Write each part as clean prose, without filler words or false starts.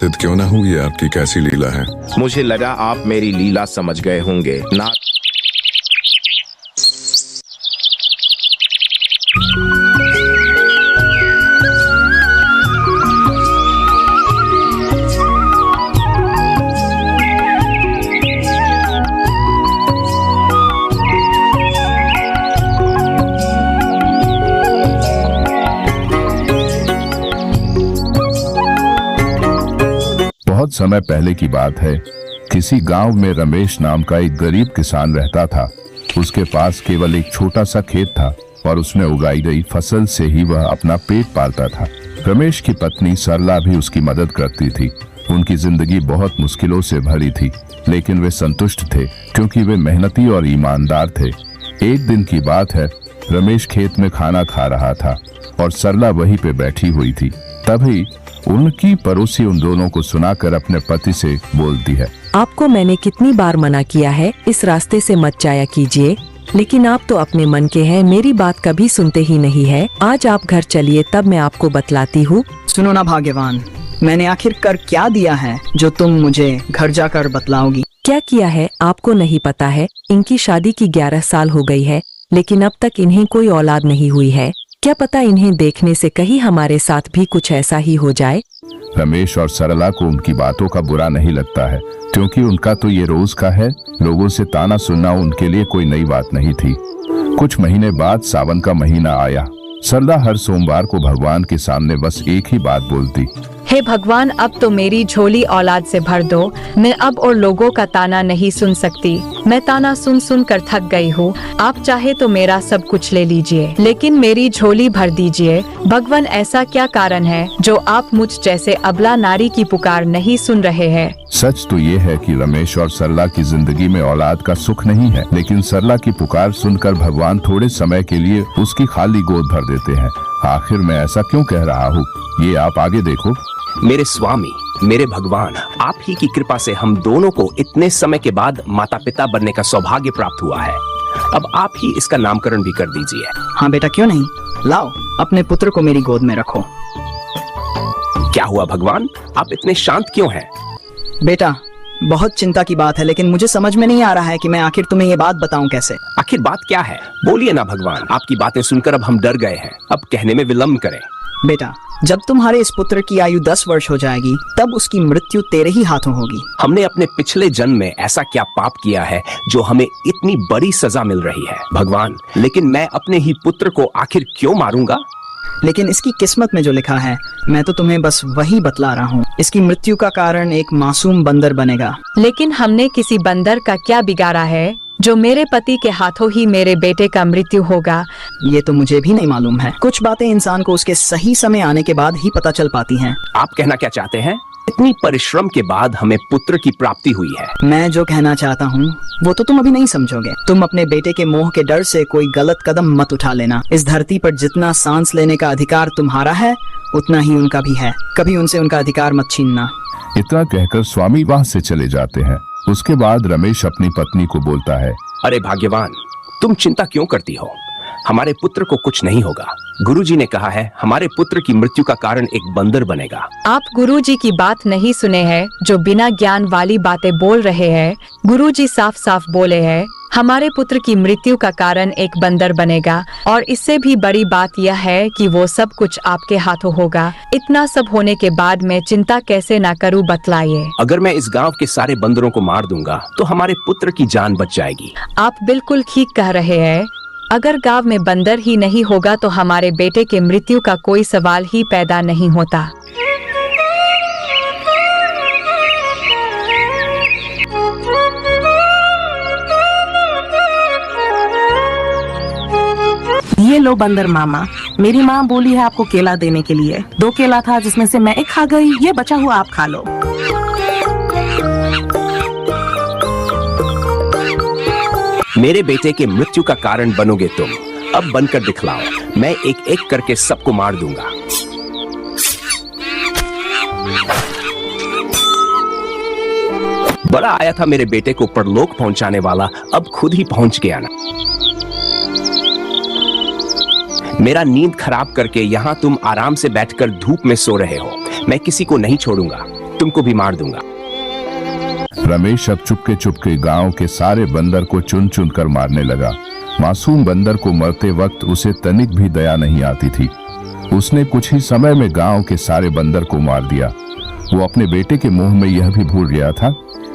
चिंतित क्यों ना हूँ, ये आपकी कैसी लीला है? मुझे लगा आप मेरी लीला समझ गए होंगे ना। बहुत समय पहले की बात है। किसी गांव में रमेश नाम का एक गरीब किसान रहता था। उसके पास केवल एक छोटा सा खेत था और उसमें उगाई गई फसल से ही वह अपना पेट पालता था। रमेश की पत्नी सरला भी उसकी मदद करती थी। उनकी जिंदगी बहुत मुश्किलों से भरी थी, लेकिन वे संतुष्ट थे क्योंकि वे मेहनती और ईमानदार थे। एक दिन की बात है, रमेश खेत में खाना खा रहा था और सरला वहीं पे बैठी हुई थी। तभी उनकी पड़ोसी उन दोनों को सुनाकर अपने पति से बोलती है, आपको मैंने कितनी बार मना किया है इस रास्ते से मत जाया कीजिए, लेकिन आप तो अपने मन के हैं, मेरी बात कभी सुनते ही नहीं है। आज आप घर चलिए, तब मैं आपको बतलाती हूँ। सुनो ना भाग्यवान, मैंने आखिर कर क्या दिया है जो तुम मुझे घर जाकर बतलाओगी? क्या किया है आपको नहीं पता है? इनकी शादी की 11 साल हो गई है, लेकिन अब तक इन्हें कोई औलाद नहीं हुई है। क्या पता इन्हें देखने से कहीं हमारे साथ भी कुछ ऐसा ही हो जाए। रमेश और सरला को उनकी बातों का बुरा नहीं लगता है, क्योंकि उनका तो ये रोज का है। लोगों से ताना सुनना उनके लिए कोई नई बात नहीं थी। कुछ महीने बाद सावन का महीना आया। सरला हर सोमवार को भगवान के सामने बस एक ही बात बोलती, हे भगवान, अब तो मेरी झोली औलाद से भर दो। मैं अब और लोगों का ताना नहीं सुन सकती। मैं ताना सुन सुन कर थक गई हूँ। आप चाहे तो मेरा सब कुछ ले लीजिए, लेकिन मेरी झोली भर दीजिए। भगवान, ऐसा क्या कारण है जो आप मुझ जैसे अबला नारी की पुकार नहीं सुन रहे हैं? सच तो ये है कि रमेश और सरला की जिंदगी में औलाद का सुख नहीं है, लेकिन सरला की पुकार सुनकर भगवान थोड़े समय के लिए उसकी खाली गोद भर देते हैं। आखिर मैं ऐसा क्यों कह रहा हूँ, ये आप आगे देखो। मेरे स्वामी, मेरे भगवान, आप ही की कृपा से हम दोनों को इतने समय के बाद माता पिता बनने का सौभाग्य प्राप्त हुआ है। अब आप ही इसका नामकरण भी कर दीजिए। हाँ बेटा, क्यों नहीं, लाओ अपने पुत्र को मेरी गोद में रखो। क्या हुआ भगवान, आप इतने शांत क्यों हैं? बेटा, बहुत चिंता की बात है, लेकिन मुझे समझ में नहीं आ रहा है कि मैं आखिर तुम्हें ये बात बताऊं कैसे। आखिर बात क्या है, बोलिए ना भगवान। आपकी बातें सुनकर अब हम डर गए हैं, अब कहने में विलंब करें। बेटा, जब तुम्हारे इस पुत्र की आयु 10 वर्ष हो जाएगी, तब उसकी मृत्यु तेरे ही हाथों होगी। हमने अपने पिछले जन्म में ऐसा क्या पाप किया है जो हमें इतनी बड़ी सजा मिल रही है भगवान? लेकिन मैं अपने ही पुत्र को आखिर क्यों मारूंगा? लेकिन इसकी किस्मत में जो लिखा है, मैं तो तुम्हें बस वही बतला रहा हूँ। इसकी मृत्यु का कारण एक मासूम बंदर बनेगा। लेकिन हमने किसी बंदर का क्या बिगाड़ा है जो मेरे पति के हाथों ही मेरे बेटे का मृत्यु होगा? ये तो मुझे भी नहीं मालूम है। कुछ बातें इंसान को उसके सही समय आने के बाद ही पता चल पाती हैं। आप कहना क्या चाहते हैं? इतनी परिश्रम के बाद हमें पुत्र की प्राप्ति हुई है। मैं जो कहना चाहता हूँ वो तो तुम अभी नहीं समझोगे। तुम अपने बेटे के मोह के डर से कोई गलत कदम मत उठा लेना। इस धरती पर जितना सांस लेने का अधिकार तुम्हारा है, उतना ही उनका भी है। कभी उनसे उनका अधिकार मत छीनना। इतना कहकर स्वामी वहाँ से चले जाते हैं। उसके बाद रमेश अपनी पत्नी को बोलता है, अरे भाग्यवान, तुम चिंता क्यों करती हो? हमारे पुत्र को कुछ नहीं होगा। गुरुजी ने कहा है हमारे पुत्र की मृत्यु का कारण एक बंदर बनेगा। आप गुरुजी की बात नहीं सुने हैं, जो बिना ज्ञान वाली बातें बोल रहे हैं। गुरुजी साफ साफ बोले हैं हमारे पुत्र की मृत्यु का कारण एक बंदर बनेगा, और इससे भी बड़ी बात यह है कि वो सब कुछ आपके हाथों होगा। इतना सब होने के बाद मैं चिंता कैसे ना करूं, बतलाइए। अगर मैं इस गांव के सारे बंदरों को मार दूंगा तो हमारे पुत्र की जान बच जाएगी। आप बिल्कुल ठीक कह रहे हैं। अगर गांव में बंदर ही नहीं होगा तो हमारे बेटे के मृत्यु का कोई सवाल ही पैदा नहीं होता। ये लो बंदर मामा, मेरी माँ बोली है आपको केला देने के लिए। 2 केला था जिसमें से मैं एक खा गई, ये बचा हुआ आप खा लो। मेरे बेटे के मृत्यु का कारण बनोगे तुम। अब बनकर दिखलाओ, मैं एक एक करके सबको मार दूंगा। बड़ा आया था मेरे बेटे को परलोक पहुंचाने वाला, अब खुद ही पहुंच गया ना। मेरा नींद खराब करके यहाँ तुम आराम से बैठकर धूप में सो रहे हो। मैं किसी को नहीं छोड़ूंगा। तुमको भी मार दूंगा। रमेश अब चुपके चुपके गांव के सारे बंदर को चुन चुन कर मारने लगा। मासूम बंदर को मरते वक्त उसे तनिक भी दया नहीं आती थी। उसने कुछ ही समय में गांव के सारे बंदर को मार दिया। वो अपने बेटे के मुंह में यह भी भूल गया था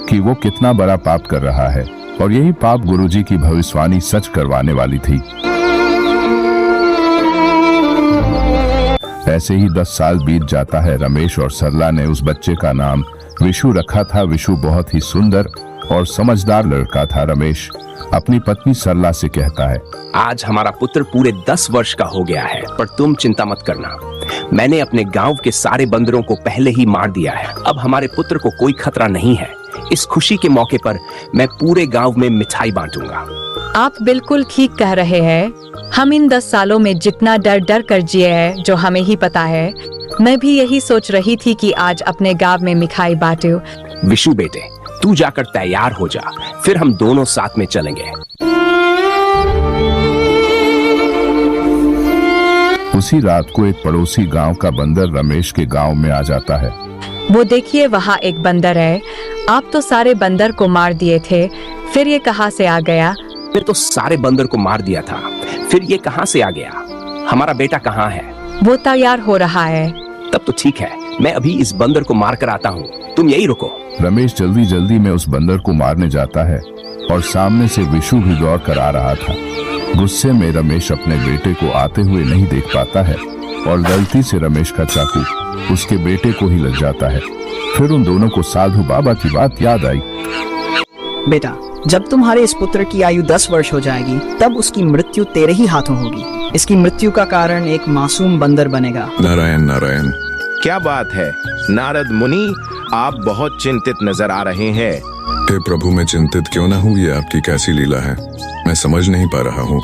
कि वो कितना बड़ा पाप कर रहा है, और यही पाप गुरुजी की भविष्यवाणी सच करवाने वाली थी। ऐसे ही 10 साल बीत जाता है। रमेश और सरला ने उस बच्चे का नाम विशु रखा था। विशु बहुत ही सुंदर और समझदार लड़का था। रमेश अपनी पत्नी सरला से कहता है, आज हमारा पुत्र पूरे 10 वर्ष का हो गया है, पर तुम चिंता मत करना। मैंने अपने गांव के सारे बंदरों को पहले ही मार दिया है। अब हमारे पुत्र को कोई खतरा नहीं है। इस खुशी के मौके पर मैं पूरे गांव में मिठाई बांटूंगा। आप बिल्कुल ठीक कह रहे हैं। हम इन 10 सालों में जितना डर डर कर जिए हैं, जो हमें ही पता है। मैं भी यही सोच रही थी कि आज अपने गांव में मिठाई बांटूं। विशु बेटे, तू जाकर तैयार हो जा, फिर हम दोनों साथ में चलेंगे। उसी रात को एक पड़ोसी गांव का बंदर रमेश के गांव में आ जाता है। वो देखिए, वहाँ एक बंदर है। आप तो सारे बंदर को मार दिए थे, फिर ये कहाँ से आ गया? मैं तो सारे बंदर को मार दिया था, फिर ये कहाँ से आ गया? हमारा बेटा कहाँ है? वो तैयार हो रहा है। तब तो ठीक है, मैं अभी इस बंदर को मार कर आता हूँ, तुम यही रुको। रमेश जल्दी जल्दी में उस बंदर को मारने जाता है और सामने से विशु भी दौड़ कर आ रहा था। गुस्से में रमेश अपने बेटे को आते हुए नहीं देख पाता है और गलती से रमेश का चाकू उसके बेटे को ही लग जाता है। फिर उन दोनों को साधु बाबा की बात याद आई। बेटा, जब तुम्हारे इस पुत्र की आयु 10 वर्ष हो जाएगी, तब उसकी मृत्यु तेरे ही हाथों होगी। इसकी मृत्यु का कारण एक मासूम बंदर बनेगा। नारायण नारायण। क्या बात है नारद मुनि, आप बहुत चिंतित नजर आ रहे हैं। हे प्रभु, मैं चिंतित क्यों ना हूँ, ये आपकी कैसी लीला है, मैं समझ नहीं पा रहा हूँ।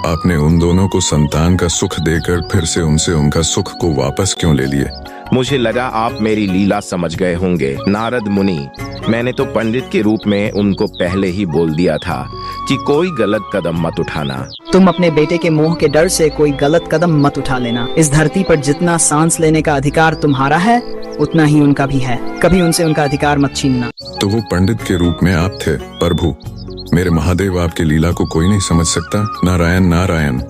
आपने उन दोनों को संतान का सुख देकर फिर से उनसे उनका सुख को वापस क्यों ले लिए? मुझे लगा आप मेरी लीला समझ गए होंगे नारद मुनि। मैंने तो पंडित के रूप में उनको पहले ही बोल दिया था कि कोई गलत कदम मत उठाना। तुम अपने बेटे के मोह के डर से कोई गलत कदम मत उठा लेना। इस धरती पर जितना सांस लेने का अधिकार तुम्हारा है, उतना ही उनका भी है। कभी उनसे उनका अधिकार मत छीनना। तो वो पंडित के रूप में आप थे। प्रभु, मेरे महादेव, आपकी लीला को कोई नहीं समझ सकता। नारायण नारायण।